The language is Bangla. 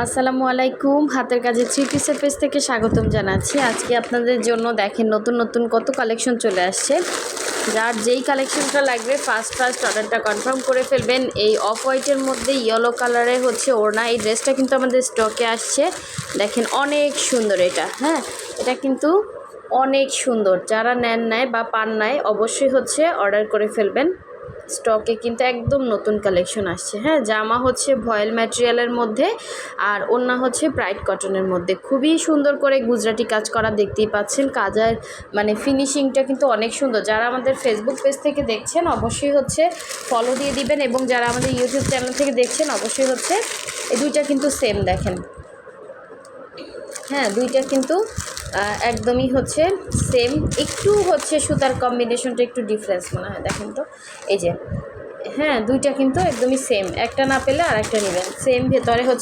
আসসালামু আলাইকুম। হাতের কাজে থ্রি পিসের পেজ থেকে স্বাগতম জানাচ্ছি। আজকে আপনাদের জন্য দেখেন নতুন নতুন কত কালেকশন চলে আসছে। যার যেই কালেকশনটা লাগবে ফার্স্ট অর্ডারটা কনফার্ম করে ফেলবেন। এই অফ হোয়াইটের মধ্যে ইয়েলো কালারের হচ্ছে ওড়না। এই ড্রেসটা কিন্তু আমাদের স্টকে আসছে। দেখেন অনেক সুন্দর এটা, হ্যাঁ এটা কিন্তু অনেক সুন্দর। যারা নেয় বা পান নাই অবশ্যই হচ্ছে অর্ডার করে ফেলবেন। স্টকে কিন্তু একদম নতুন কালেকশন আসছে। হ্যাঁ, জামা হচ্ছে ভয়েল ম্যাটেরিয়ালের মধ্যে আর ওড়না হচ্ছে ব্রাইট কটনের মধ্যে। খুবই সুন্দর করে গুজরাটি কাজ করা, দেখতেই পাচ্ছেন। কাজের মানে ফিনিশিংটা কিন্তু অনেক সুন্দর। যারা আমাদের ফেসবুক পেজ থেকে দেখছেন অবশ্যই হচ্ছে ফলো দিয়ে দিবেন, এবং যারা আমাদের ইউটিউব চ্যানেল থেকে দেখছেন অবশ্যই হচ্ছে এই দুইটা কিন্তু সেম দেখেন। হ্যাঁ, দুইটা কিন্তু একদমই হচ্ছে সেম, একটু হচ্ছে সুতার কম্বিনেশনটা একটু ডিফারেন্স মনে হয়। দেখেন তো এই যে, হ্যাঁ দুইটা কিন্তু একদমই সেম, একটা না পেলে আর একটা নেবেন। সেম ভেতরে হচ্ছে